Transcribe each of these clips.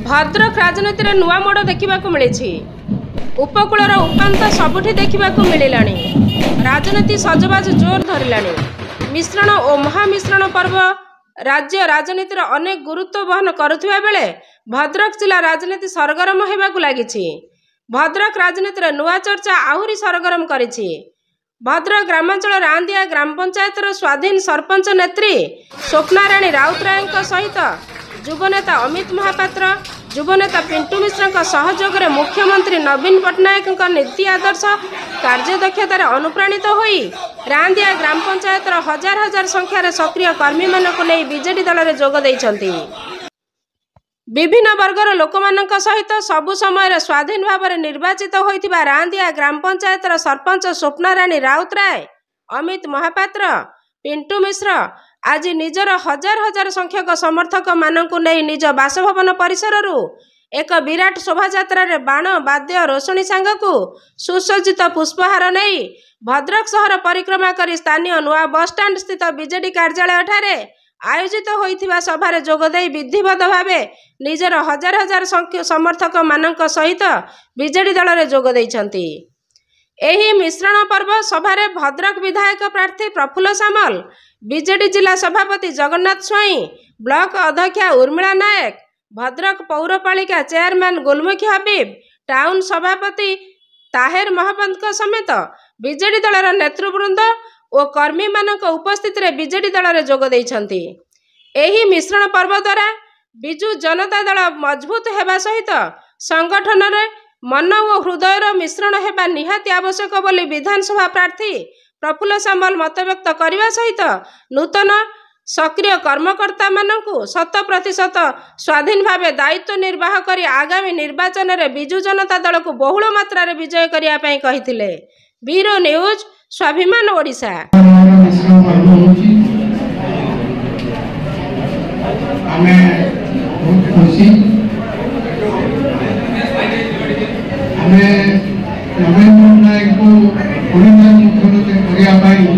भद्रक राजनीति में नुआ मोड़ देखा मिली। उपकूलर उपात सबुठी देखा मिलला। राजनीति सजबाज जोर धरला। मिश्रण और महामिश्रण पर्व राज्य राजनीतिर अनेक गुरुत्व बहन करुवा बेले भद्रक जिला राजनीति सरगरम होगाकू लगी। भद्रक राजनीतिर नुआ चर्चा आहुरी सरगरम करिछि। भद्रक ग्रामांचल रांदिया ग्राम पंचायतर स्वाधीन सरपंच नेत्री स्वप्नाराणी राउतराय सहित युवनेता अमित महापात्र, युवनेता पिंटू मिश्र सहयोग में मुख्यमंत्री नवीन पट्टनायक नीति आदर्श कार्यदक्षतार अनुप्राणित होई रांदिया ग्राम पंचायतर हजार हजार संख्यार सक्रिय कर्मी मानक नहीं बीजेडी दल में जोग देइछंती। विभिन्न वर्गर लोक सहित सबु समय स्वाधीन भाव में निर्वाचित होइतिबा रांदिया ग्राम पंचायतर सरपंच स्वप्नाराणी राउतराय, अमित महापात्र, पिंटू मिश्र आज निजर हजार हजार संख्यक समर्थक मानक नहीं निज बासभवन परिसर एक विराट शोभायात्रा बाण वाद्य रोषणी सांगकू सुसज्जित पुष्पहार नहीं भद्रक सहर परिक्रमा कर स्थानीय नुआ बस स्टाण्ड स्थित बीजेडी कार्यालय ठारे आयोजित होइथिबा सभारे जोगदेई विधिवत भावे निजर हजार हजार समर्थक मानक सहित बीजेडी दल में जोग देइछंती। एही मिश्रण पर्व सभारे भद्रक विधायक प्रार्थी प्रफुल्ल सामल, बीजेडी जिला सभापति जगन्नाथ स्वाई, ब्लॉक अध्यक्षा उर्मिला नायक, भद्रक पौरपालिका चेयरमैन गुलमुखी हबीब, टाउन सभापति ताहेर महापंत समेत बीजेडी दलर नेतृवृंद और कर्मी मानक उपस्थित रे बीजेडी दल में जोग देइछंती। एही मिश्रण पर्व द्वारा बिजु जनता दल मजबूत हेबा सहित संगठन रे मन और हृदयर मिश्रण हेबा निहाती आवश्यक बोली विधानसभा प्रार्थी प्रफुल्ल सामल मतव्यक्त करने सहित नूतन सक्रिय कर्मकर्ता मानकु 100% स्वाधीन भावे दायित्व निर्वाह करी आगामी निर्वाचन रे बिजु जनता दल को बहुल मात्रा रे विजय करिया पई कहिथिले। ब्यूरो न्यूज, स्वाभिमान ओडिशा। नवीन पट्टनायक को मुख्यमंत्री करने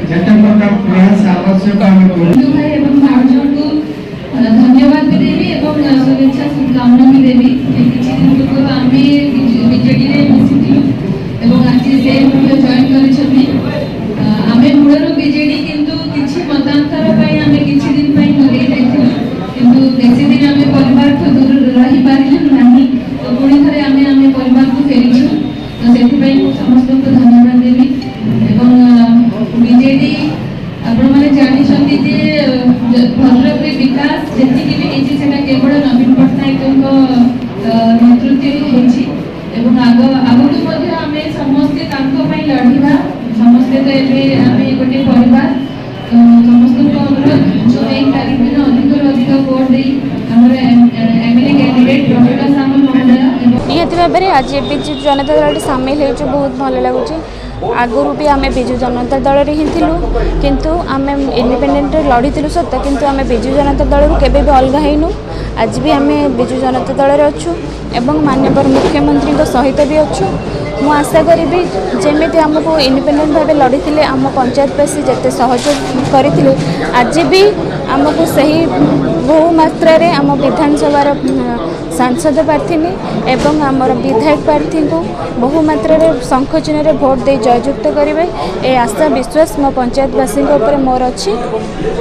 जिते प्रकार प्रयास आवश्यक धन्यवाद भी देवी और शुभेच्छा शुभकामना भी देवी। किसी दिन पूर्व आम बीजेडी आज से जॉइन कर मूलर बीजेडी किंतु किसी मतांतर आम किसी दिन लगे किंतु बेसी दिन आम परिवार को दूर रही पारे ना तो पुणी थे आम परिवार को फेरी तो से समस्त को धन्यवाद देवी। बीजेडी आपने जानते भद्रक विकास जी भी केवल नवीन पट्टनायक नेतृत्व आगक आम समस्ते लड़िया समस्ते तो ये गोटे परिवार समस्त अनुरोध जो 1 तारीख दिन अधिक भोट दे एमएलए कैंडिडेट प्रफुल्ल सामल महोदय निहती भाव में आज बिजु जनता दल सामिल हो बहुत भल लगुच। आगुरी भी आम बिजु जनता दल ही थिलु किंतु आम इंडिपेंडेंट लड़ी सत किंतु आम बिजु जनता दल केबे भी अलग हैनु। आज भी आम बिजु जनता दल में अच्छु एवं माननीय मुख्यमंत्री सहित भी अच्छु। मु आशा करी जमी आमको इंडिपेंडेंट भाव लड़ी थे आम पंचायतवासी जिते सहयोग करते आज भी आमको सही बहु मात्रा आम विधानसभा सांसद प्रार्थी एवं आमर विधायक प्रार्थी को बहु मात्रा शंख चिन्ह भोट दे जययुक्त करेंगे ए आशा विश्वास मो पंचायतवासी मोर अच्छी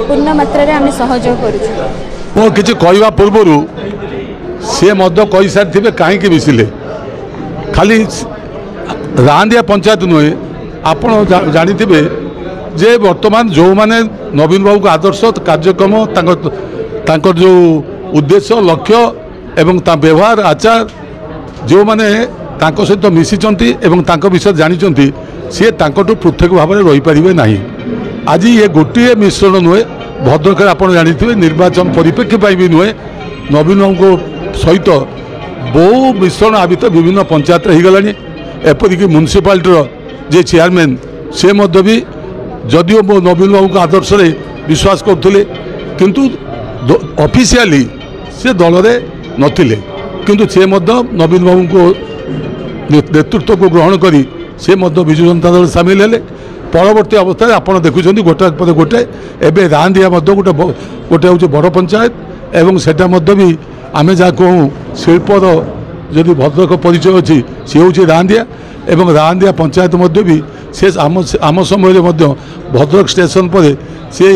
पूर्ण मात्रा आम सहयोग करूँ। किसी कहवा पूर्व सी कही सारी कहीं मिसिले खाली रांदिया पंचायत नुहे आप जानी जे वर्तमान जो माने नवीन बाबू का आदर्श कार्यक्रम जो उद्देश्य लक्ष्य एवं व्यवहार आचार जो माने सहित मिशिचंती एवं विषय जानी सी पृथक भाव में रही पारे ना। आज ये गोटे मिश्रण नुहे भद्रक आप जानी निर्वाचन परिप्रेक्षी भी नुहे नवीन बाबू सहित बहु मिश्रण आवित विभिन्न पंचायत हो गलानी एपरिक म्युनिसिपालिटी जे चेयरमैन से भी जदिओ मो नवीन बाबू का आदर्श विश्वास करते किंतु ऑफिशियली से दल में नथिले किंतु से नवीन बाबू को नेतृत्व को ग्रहण करी से बिजु जनता दल सामिल हेले। परवर्ती अवस्था आप देखुं गोटे गोटे एवं रांदिया गोटे गोटे हूँ बड़ पंचायत एवं सेटा भी आमे जहाँ कहूँ शिल्पर जदि भद्रक परिचय अच्छी सी हूँ रांदिया एवं रांदिया पंचायत मध्य भी से आम समय भद्रक स्टेशन पर सी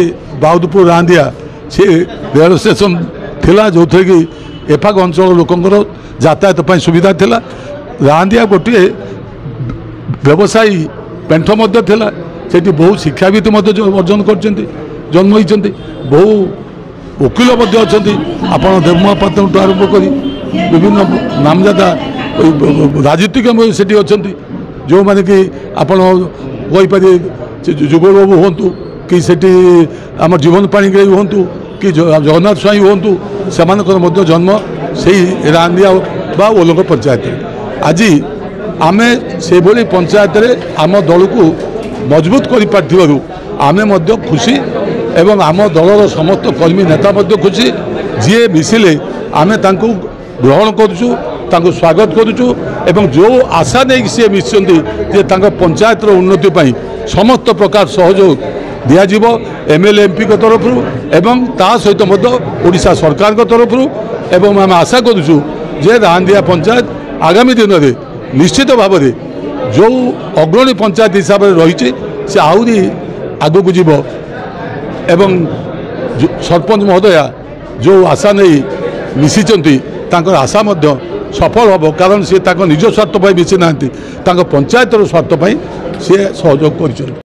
बाउदपुर रांदिया सी रेल स्टेशन थिला जो थे कि एफाक अंचल लोकंर यातायात पर सुविधा थिला रांदिया गोटे व्यवसायी पेंठ थिला सेठी बहु शिक्षावित अर्जन कर जन्म होती बहु वकिल अच्छा आपण देवमहापात्र आरंभ कर विभिन्न नामजादा राजनीतिक से अच्छा जो मैंने कि आपरे जुगल बाबू हूँ कि सेठी आम जीवन पाणिग्राही हूँ कि जगन्नाथ स्वाई हूँ से जन्म से रांदिया बा ओलंग पंचायत आज आम से भली पंचायत आम दल को मजबूत कर आमे खुशी एवं आम दलर समस्त कर्मी नेता खुशी जी मिसिले आमे तांको ग्रहण करुचु स्वागत करुचु एवं जो आशा नहीं सी मिसिंट जे पंचायतर उन्नति पर समस्त प्रकार सहयोग दिज्व एमएलए एमपी तरफ एवं ता सहित ओडिशा सरकार तरफ एवं आम आशा करुचु जे रांदिया पंचायत आगामी दिन में निश्चित भाव में जो अग्रणी पंचायत हिसाब से रही से आहरी आगक जीव एवं सरपंच महोदया जो आशा नहीं मिशिचंती तांकर आशा सफल हम कारण सी निज स्वार्थ मिसी ना पंचायतर स्वार्थ सी सहयोग कर।